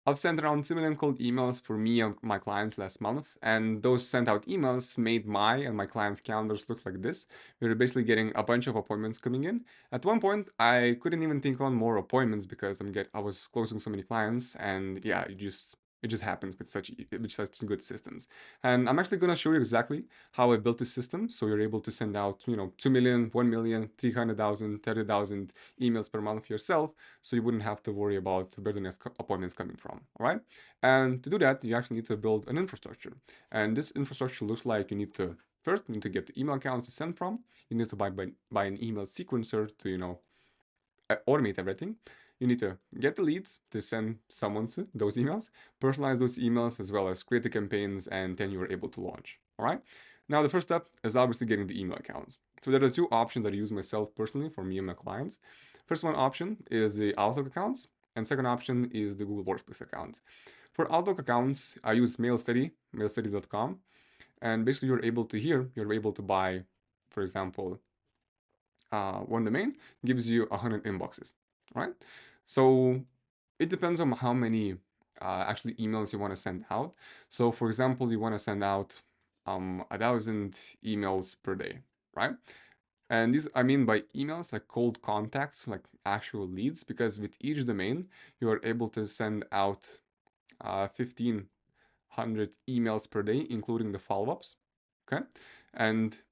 I've sent around 2 million cold emails for me and my clients last month, and those sent out emails made my and my clients' calendars look like this. We were basically getting a bunch of appointments coming in. At one point, I couldn't even think on more appointments because I was closing so many clients, and yeah, it just happens with such good systems. And I'm actually gonna show you exactly how I built this system, so you're able to send out 2 million, 1 million, 300,000, 30,000 emails per month yourself, so you wouldn't have to worry about where the next appointments coming from. All right, and to do that, you actually need to build an infrastructure, and this infrastructure looks like you need to get the email accounts to send from. You need to buy an email sequencer to automate everything. You need to get the leads to send someone to those emails, personalize those emails, as well as create the campaigns, and then you're able to launch. All right. Now, the first step is obviously getting the email accounts. So there are two options that I use myself personally for me and my clients. First one option is the Outlook accounts, and second option is the Google Workspace accounts. For Outlook accounts, I use MailSteady, mailsteady.com, and basically you're able to buy, for example, one domain gives you 100 inboxes, right? So it depends on how many actually emails you want to send out. So for example, you want to send out 1,000 emails per day, right? And these I mean by emails like cold contacts, like actual leads, because with each domain you are able to send out 1,500 emails per day, including the follow-ups. Okay, and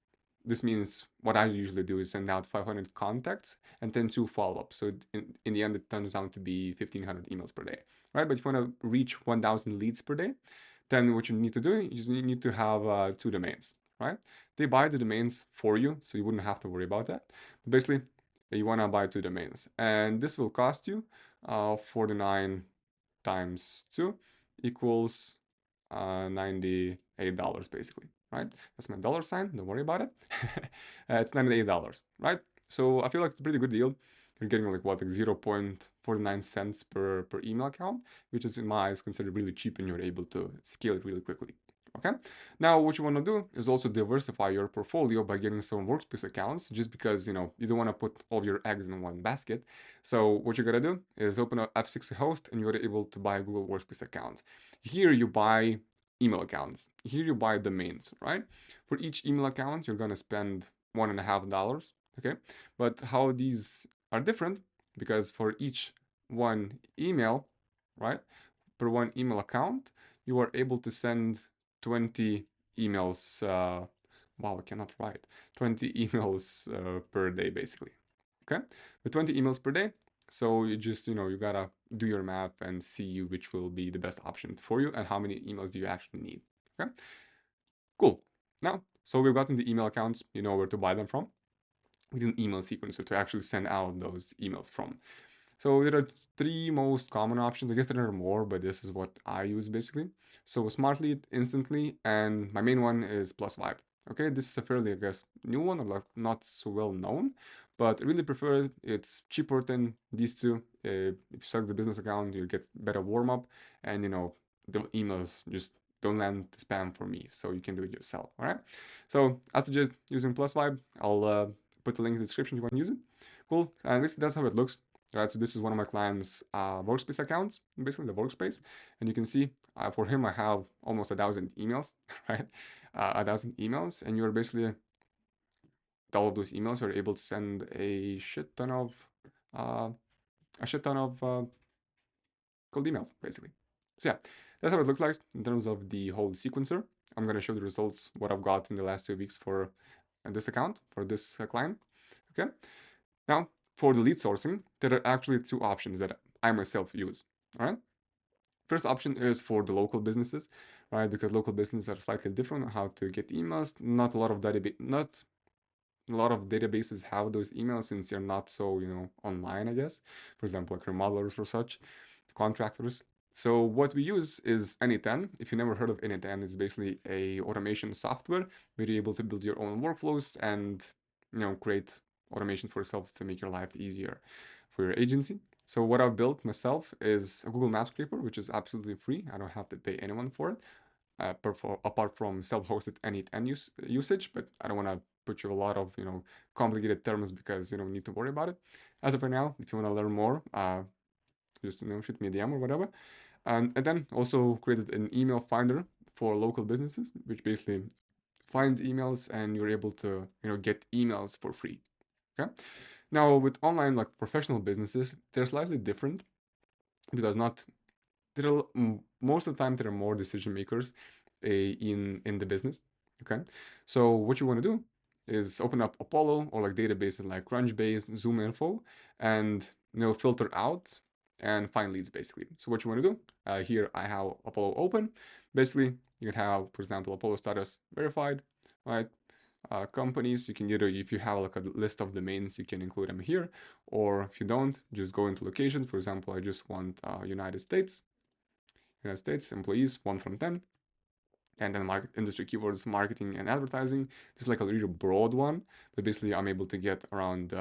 this means what I usually do is send out 500 contacts and then 2 follow-ups. So in the end, it turns out to be 1,500 emails per day, right? But if you want to reach 1,000 leads per day, then what you need to do is you need to have 2 domains, right? They buy the domains for you, so you wouldn't have to worry about that. But basically, you want to buy 2 domains, and this will cost you 49 times 2 equals $98 basically, right? That's my dollar sign, don't worry about it. It's $98, right? So I feel like it's a pretty good deal. You're getting like what, like 0.49 cents per email account, which is in my eyes considered really cheap, and you're able to scale it really quickly. Okay. Now, what you want to do is also diversify your portfolio by getting some workspace accounts, just because you don't want to put all your eggs in one basket. So what you gotta do is open up F60 host, and you're able to buy Google Workspace accounts. Here you buy email accounts. Here you buy domains, right? For each email account, you're gonna spend $1.50. Okay, but how these are different, because for each one email, right, per one email account, you are able to send 20 emails. Wow, I cannot write. 20 emails per day, basically. Okay, with 20 emails per day. So you just, you gotta do your math and see which will be the best option for you and how many emails do you actually need. Okay, cool. Now, so we've gotten the email accounts, you know where to buy them from. We need an email sequencer to actually send out those emails from. So there are 3 most common options. I guess there are more, but this is what I use basically. So Smartly, Instantly, and my main one is Plus Vibe. Okay, this is a fairly, I guess, new one, or like not so well known, but I really prefer it. It's cheaper than these two. If you select the business account, you get better warm up, and the emails just don't land spam for me, so you can do it yourself. All right. So I suggest using Plus Vibe. I'll put the link in the description if you want to use it. Cool. And that's how it looks. Right, so this is one of my clients' workspace accounts, basically the workspace, and you can see for him I have almost 1,000 emails, right? 1,000 emails, and you're basically with all of those emails you're able to send uh, a shit ton of cold emails, basically. So yeah, that's how it looks like in terms of the whole sequencer. I'm gonna show the results what I've got in the last 2 weeks for this account for this client. Okay, now for the lead sourcing, there are actually 2 options that I myself use. All right. First option is for the local businesses, right? Because local businesses are slightly different on how to get emails. Not a lot of databases have those emails since they're not so, online, I guess. For example, like remodelers or such, contractors. So what we use is Anyten. If you never heard of Anyten, it's basically a automation software where you're able to build your own workflows and, create automation for yourself to make your life easier for your agency. So what I've built myself is a Google Map scraper, which is absolutely free. I don't have to pay anyone for it, apart from self-hosted Anyten usage, but I don't want to put you a lot of complicated terms because you don't need to worry about it. As of right now, if you want to learn more, just shoot me a DM or whatever. And then also created an email finder for local businesses, which basically finds emails and you're able to, get emails for free. Okay. Now with online like professional businesses, they're slightly different because not there are most of the time there are more decision makers in the business. Okay, so what you want to do is open up Apollo or like databases like Crunchbase, Zoom Info, and filter out and find leads basically. So what you want to do here, I have Apollo open. Basically, you can have, for example, Apollo status verified, right? Companies, you can either, if you have like a list of domains, you can include them here, or if you don't, just go into location. For example, I just want United States employees 1 from 10, and then market industry keywords, marketing and advertising. This is like a really broad one, but basically I'm able to get around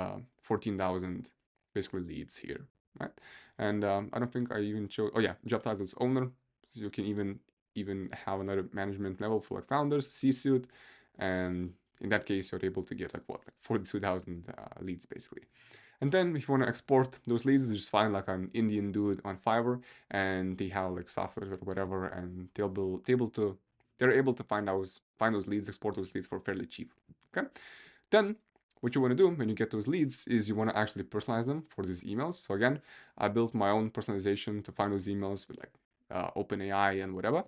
14,000 basically leads here, right? And I don't think I even showed. Oh yeah, job titles owner. So you can even have another management level for like founders, C-suite, and in that case you're able to get like what, like 42,000 leads basically. And then if you want to export those leads, you just find like an Indian dude on Fiverr, and they have like software or whatever, and they're able to find those leads, export those leads for fairly cheap. Okay. Then what you want to do when you get those leads is you want to actually personalize them for these emails. So again, I built my own personalization to find those emails with like OpenAI and whatever,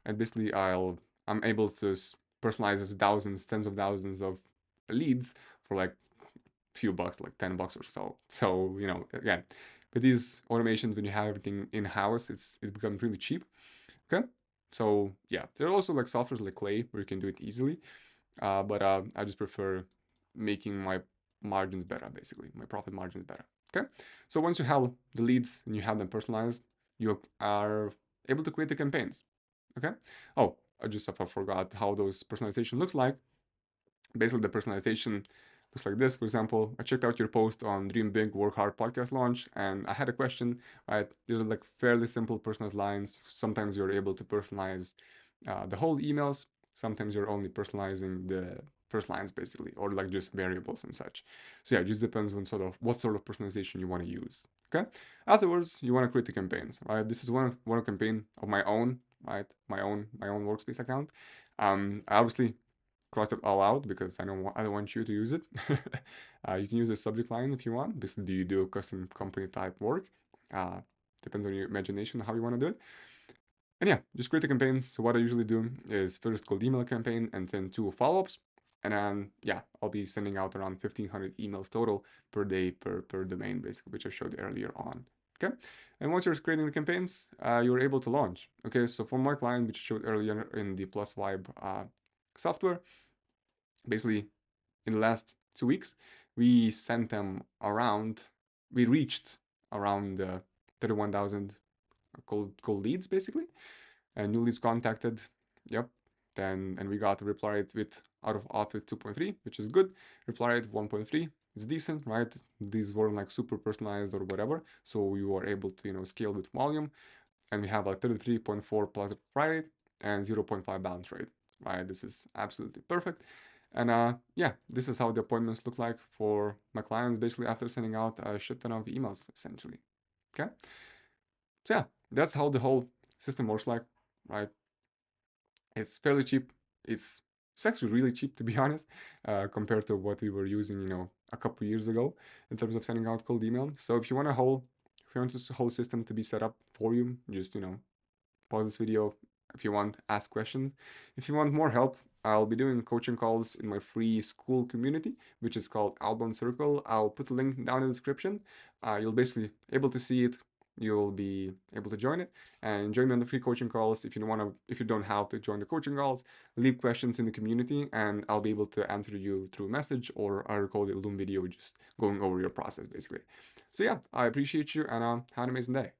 and basically I'm able to personalize thousands, tens of thousands of leads for like few bucks, like $10 or so. So, again, with these automations, when you have everything in house, it becomes really cheap. Okay. So yeah, there are also like softwares like Clay where you can do it easily. But I just prefer making my margins better, basically. My profit margins better. Okay. So once you have the leads and you have them personalized, you are able to create the campaigns. Okay. Oh, I forgot how those personalization looks like. Basically, the personalization looks like this. For example, I checked out your post on Dream Big, Work Hard podcast launch, and I had a question. Right, these are like fairly simple personalized lines. Sometimes you're able to personalize the whole emails. Sometimes you're only personalizing the first lines, basically, or like just variables and such. So yeah, it just depends on what sort of personalization you want to use. Okay. Afterwards, you want to create the campaigns. Right, this is one campaign of my own. Right, my own workspace account. I obviously cross it all out because I don't want you to use it. You can use a subject line if you want. Basically, do you do custom company type work? Uh, Depends on your imagination how you want to do it. And yeah, just create the campaigns. So what I usually do is first cold email campaign and then 2 follow-ups. And then yeah, I'll be sending out around 1,500 emails total per day per domain, basically, which I showed earlier on. Okay. And once you're creating the campaigns, you're able to launch. Okay. So for my client, which I showed earlier in the Plus Vibe software, basically in the last 2 weeks, we sent them around, we reached around 31,000 cold leads basically, and new leads contacted. Yep. And we got a reply rate with out of office 2.3, which is good. Reply rate 1.3, it's decent, right? These weren't like super personalized or whatever, so we were able to scale with volume, and we have a 33.4 positive reply rate and 0.5 bounce rate, right? This is absolutely perfect. And yeah, this is how the appointments look like for my clients basically after sending out a shit ton of emails essentially. Okay. So yeah, that's how the whole system works like, right? It's fairly cheap. It's actually really cheap to be honest, compared to what we were using, a couple years ago in terms of sending out cold email. So if you want this whole system to be set up for you, just pause this video if you want, ask questions. If you want more help, I'll be doing coaching calls in my free school community, which is called Outbound Circle. I'll put a link down in the description. You'll basically able to see it. You'll be able to join it and join me on the free coaching calls. If you don't have to join the coaching calls, leave questions in the community, and I'll be able to answer you through message, or I'll record a Loom video just going over your process basically. So yeah, I appreciate you, and have an amazing day.